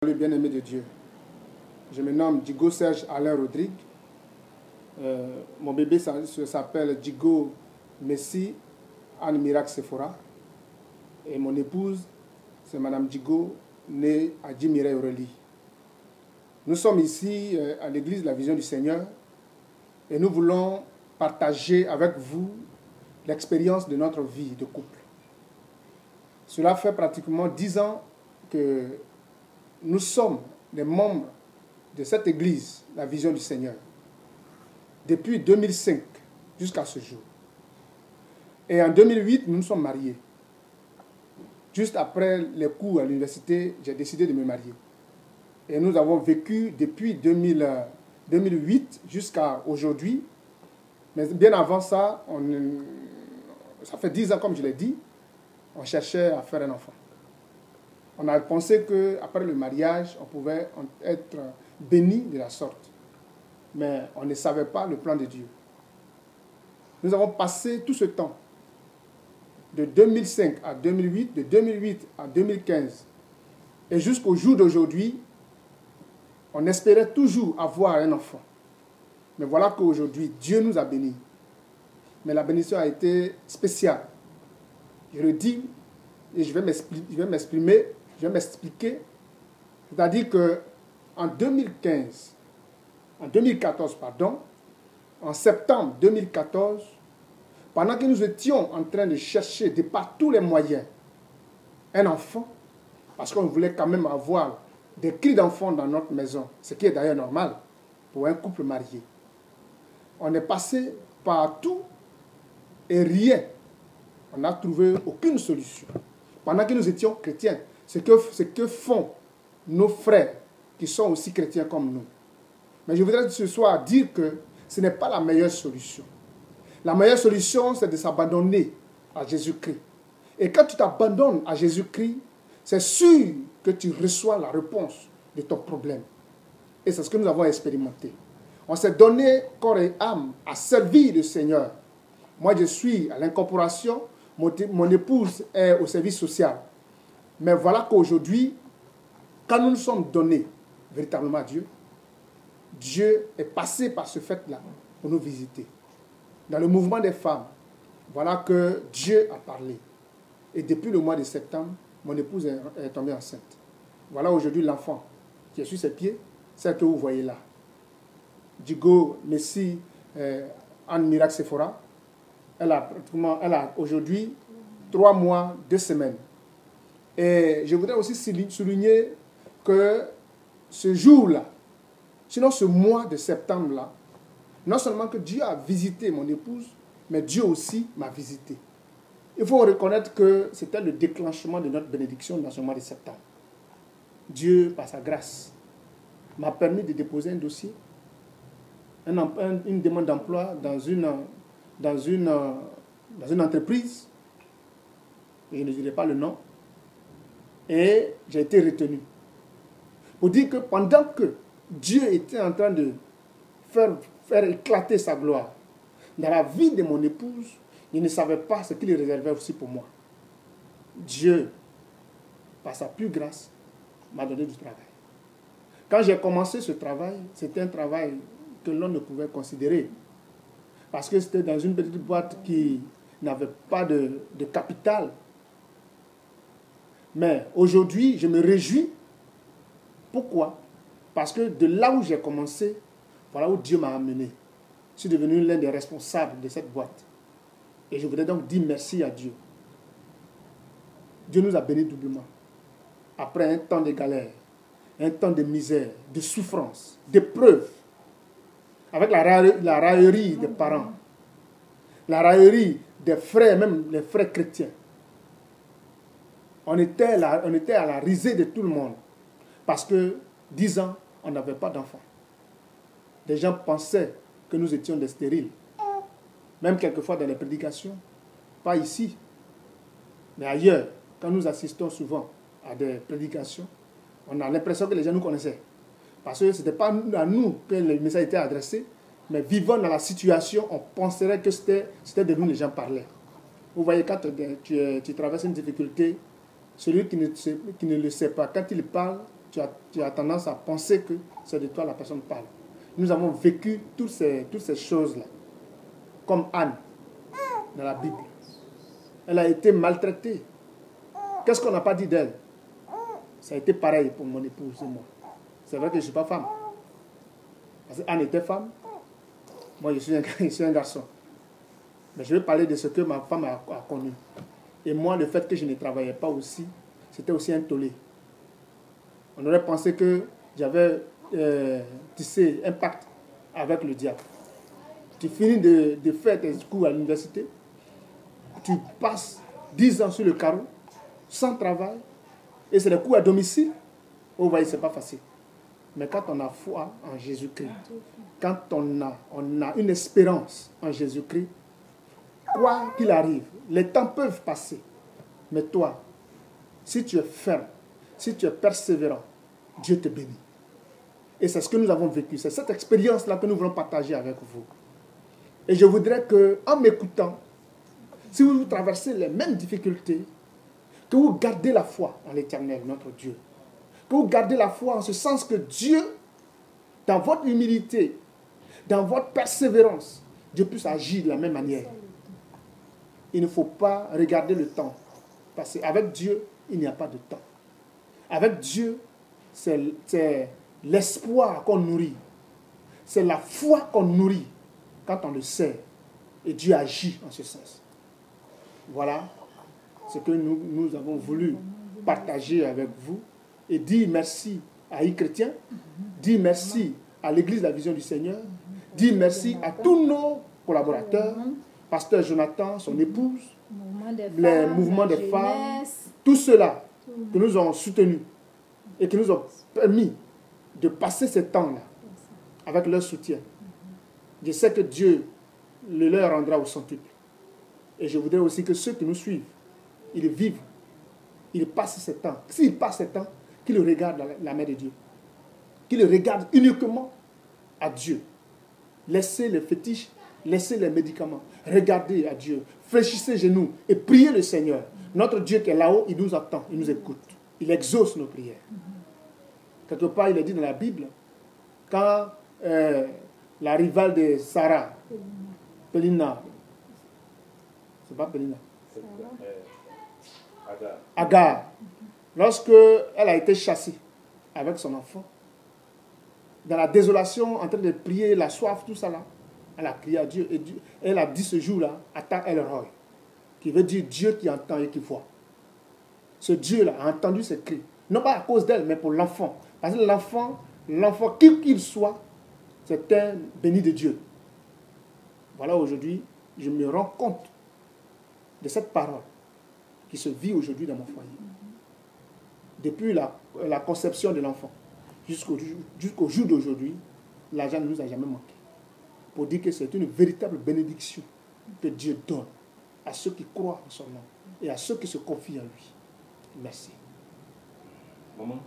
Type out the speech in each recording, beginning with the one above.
Le bien-aimé de Dieu. Je me nomme Digo Serge Alain Rodrigue. Mon bébé s'appelle Digo Messi Anne Miracle Sephora. Et mon épouse, c'est Madame Digo, née à Djimireille Aurélie. Nous sommes ici à l'église La Vision du Seigneur et nous voulons partager avec vous l'expérience de notre vie de couple. Cela fait pratiquement 10 ans que nous sommes des membres de cette église, la Vision du Seigneur, depuis 2005 jusqu'à ce jour. Et en 2008, nous nous sommes mariés. Juste après les cours à l'université, j'ai décidé de me marier. Et nous avons vécu depuis 2008 jusqu'à aujourd'hui. Mais bien avant ça, ça fait 10 ans, comme je l'ai dit, on cherchait à faire un enfant. On a pensé qu'après le mariage, on pouvait être béni de la sorte. Mais on ne savait pas le plan de Dieu. Nous avons passé tout ce temps, de 2005 à 2008, de 2008 à 2015, et jusqu'au jour d'aujourd'hui, on espérait toujours avoir un enfant. Mais voilà qu'aujourd'hui, Dieu nous a bénis. Mais la bénédiction a été spéciale. Je le dis, et je vais m'expliquer. C'est-à-dire qu'en 2014, en septembre 2014, pendant que nous étions en train de chercher de par tous les moyens un enfant, parce qu'on voulait quand même avoir des cris d'enfants dans notre maison, ce qui est d'ailleurs normal pour un couple marié. On est passé par tout et rien. On n'a trouvé aucune solution. Pendant que nous étions chrétiens, ce que font nos frères qui sont aussi chrétiens comme nous. Mais je voudrais ce soir dire que ce n'est pas la meilleure solution. La meilleure solution, c'est de s'abandonner à Jésus-Christ. Et quand tu t'abandonnes à Jésus-Christ, c'est sûr que tu reçois la réponse de ton problème. Et c'est ce que nous avons expérimenté. On s'est donné corps et âme à servir le Seigneur. Moi, je suis à l'incorporation. Mon épouse est au service social. Mais voilà qu'aujourd'hui, quand nous nous sommes donnés véritablement à Dieu, Dieu est passé par ce fait-là pour nous visiter. Dans le mouvement des femmes, voilà que Dieu a parlé. Et depuis le mois de septembre, mon épouse est tombée enceinte. Voilà aujourd'hui l'enfant qui est sur ses pieds, celle que vous voyez là. Digo Messi Anne Miracle Sephora. Elle a aujourd'hui 3 mois, 2 semaines. Et je voudrais aussi souligner que ce jour-là, sinon ce mois de septembre-là, non seulement que Dieu a visité mon épouse, mais Dieu aussi m'a visité. Il faut reconnaître que c'était le déclenchement de notre bénédiction dans ce mois de septembre. Dieu, par sa grâce, m'a permis de déposer un dossier, une demande d'emploi dans une entreprise, je ne dirai pas le nom, et j'ai été retenu. Pour dire que pendant que Dieu était en train de faire éclater sa gloire dans la vie de mon épouse, je ne savais pas ce qu'il réservait aussi pour moi. Dieu, par sa pure grâce, m'a donné du travail. Quand j'ai commencé ce travail, c'était un travail que l'on ne pouvait considérer. Parce que c'était dans une petite boîte qui n'avait pas de capital. Mais aujourd'hui, je me réjouis. Pourquoi? Parce que de là où j'ai commencé, voilà où Dieu m'a amené. Je suis devenu l'un des responsables de cette boîte. Et je voudrais donc dire merci à Dieu. Dieu nous a bénis doublement. Après un temps de galère, un temps de misère, de souffrance, d'épreuve, avec la raillerie des parents, la raillerie des frères, même les frères chrétiens. On était à la risée de tout le monde. Parce que 10 ans, on n'avait pas d'enfants. Des gens pensaient que nous étions des stériles. Même quelquefois dans les prédications, pas ici, mais ailleurs, quand nous assistons souvent à des prédications, on a l'impression que les gens nous connaissaient. Parce que ce n'était pas à nous que le message était adressé, mais vivant dans la situation, on penserait que c'était de nous les gens parlaient. Vous voyez, quand tu traverses une difficulté, celui qui ne le sait pas, quand il parle, tu as tendance à penser que c'est de toi la personne parle. Nous avons vécu toutes ces choses-là. Comme Anne, dans la Bible. Elle a été maltraitée. Qu'est-ce qu'on n'a pas dit d'elle? Ça a été pareil pour mon épouse et moi. C'est vrai que je ne suis pas femme. Parce qu'Anne était femme. Moi, je suis un garçon. Mais je vais parler de ce que ma femme a connu. Et moi, le fait que je ne travaillais pas aussi, c'était aussi un tollé. On aurait pensé que j'avais tissé un pacte avec le diable. Tu finis de faire tes cours à l'université, tu passes 10 ans sur le carreau, sans travail, et c'est des cours à domicile. Oh, vous voyez, ce n'est pas facile. Mais quand on a foi en Jésus-Christ, quand on a une espérance en Jésus-Christ, quoi qu'il arrive, les temps peuvent passer. Mais toi, si tu es ferme, si tu es persévérant, Dieu te bénit. Et c'est ce que nous avons vécu. C'est cette expérience-là que nous voulons partager avec vous. Et je voudrais qu'en m'écoutant, si vous traversez les mêmes difficultés, que vous gardez la foi en l'Éternel, notre Dieu. Que vous gardez la foi en ce sens que Dieu, dans votre humilité, dans votre persévérance, Dieu puisse agir de la même manière. Il ne faut pas regarder le temps. Parce qu'avec Dieu, il n'y a pas de temps. Avec Dieu, c'est l'espoir qu'on nourrit. C'est la foi qu'on nourrit quand on le sait. Et Dieu agit en ce sens. Voilà ce que nous avons voulu partager avec vous. Et dire merci à iChrétien, dire merci à l'Église de la Vision du Seigneur, dire merci à tous nos collaborateurs, Pasteur Jonathan, son épouse, les mouvements des femmes, tous ceux-là que nous avons soutenus et qui nous ont permis de passer ce temps-là avec leur soutien. Je sais que Dieu le leur rendra au centuple. Et je voudrais aussi que ceux qui nous suivent, ils vivent, ils passent ce temps. S'ils passent ce temps, qu'ils regardent la main de Dieu. Qu'ils regardent uniquement à Dieu. Laissez les fétiches, laissez les médicaments. Regardez à Dieu. Fléchissez genoux et priez le Seigneur. Notre Dieu qui est là-haut, il nous attend, il nous écoute. Il exauce nos prières. Quelque part, il est dit dans la Bible, quand la rivale de Sarah, Pélina, c'est pas Pélina, Agar, lorsque elle a été chassée avec son enfant, dans la désolation, en train de prier, la soif, tout ça là, elle a crié à Dieu. Et Dieu, elle a dit ce jour-là, Ata El Roy, qui veut dire Dieu qui entend et qui voit. Ce Dieu-là a entendu ses cris. Non pas à cause d'elle, mais pour l'enfant. Parce que l'enfant, qui qu'il soit, c'est un béni de Dieu. Voilà, aujourd'hui, je me rends compte de cette parole qui se vit aujourd'hui dans mon foyer. Depuis la conception de l'enfant jusqu'au jour d'aujourd'hui, l'argent ne nous a jamais manqué. Pour dire que c'est une véritable bénédiction que Dieu donne à ceux qui croient en son nom et à ceux qui se confient en lui. Merci. Maman,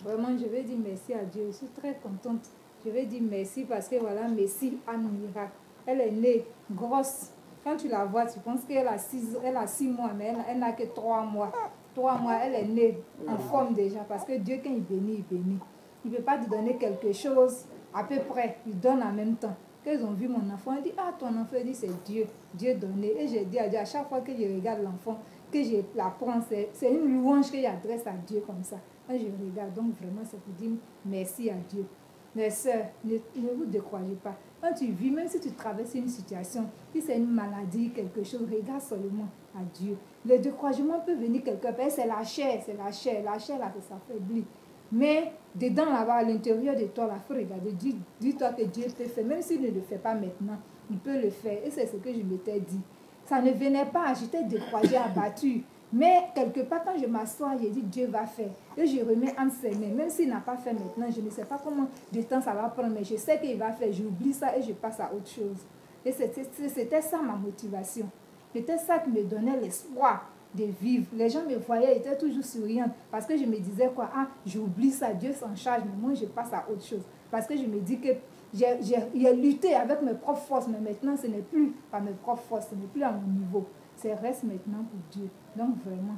vraiment, je vais dire merci à Dieu. Je suis très contente. Je vais dire merci parce que voilà, merci Anne Miracle. Elle est née grosse. Quand tu la vois, tu penses qu'elle a 6 mois, mais elle n'a que 3 mois. 3 mois, elle est née en forme déjà. Parce que Dieu, quand il bénit, il bénit. Il ne peut pas te donner quelque chose à peu près. Il donne en même temps. Quand ils ont vu mon enfant, ils disent, ah, ton enfant, il dit, c'est Dieu. Dieu donné. Et j'ai dit à Dieu, à chaque fois que je regarde l'enfant, que je la prends, c'est une louange que j'adresse à Dieu comme ça. Quand je regarde, donc vraiment, c'est pour dire merci à Dieu. Mes soeurs, ne vous découragez pas. Quand tu vis, même si tu traverses une situation, si c'est une maladie, quelque chose, regarde seulement à Dieu. Le découragement peut venir quelque part. C'est la chair, c'est la chair. La chair, là, ça s'affaiblit. Mais dedans, là-bas, à l'intérieur de toi, il faut regarder. Dis-toi que Dieu peut faire. Même s'il ne le fait pas maintenant, il peut le faire. Et c'est ce que je m'étais dit. Ça ne venait pas. J'étais découragée, abattue. Mais quelque part, quand je m'assois, j'ai dit Dieu va faire. Et je remets entre ses mains. Même s'il n'a pas fait maintenant, je ne sais pas comment de temps ça va prendre, mais je sais qu'il va faire. J'oublie ça et je passe à autre chose. Et c'était ça ma motivation. C'était ça qui me donnait l'espoir de vivre. Les gens me voyaient, étaient toujours souriants. Parce que je me disais quoi, ah, j'oublie ça, Dieu s'en charge, mais moi je passe à autre chose. Parce que je me dis que j'ai lutté avec mes propres forces, mais maintenant ce n'est plus par mes propres forces, ce n'est plus à mon niveau. C'est reste maintenant pour Dieu. Donc vraiment,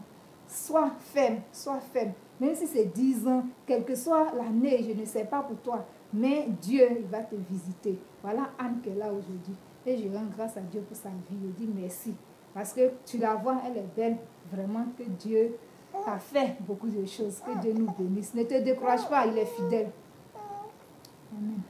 sois ferme, sois ferme. Même si c'est 10 ans, quelle que soit l'année, je ne sais pas pour toi, mais Dieu, il va te visiter. Voilà Anne qui est là aujourd'hui. Et je rends grâce à Dieu pour sa vie. Je dis merci. Parce que tu la vois, elle est belle. Vraiment que Dieu a fait beaucoup de choses. Que Dieu nous bénisse. Ne te décourage pas, il est fidèle. Amen.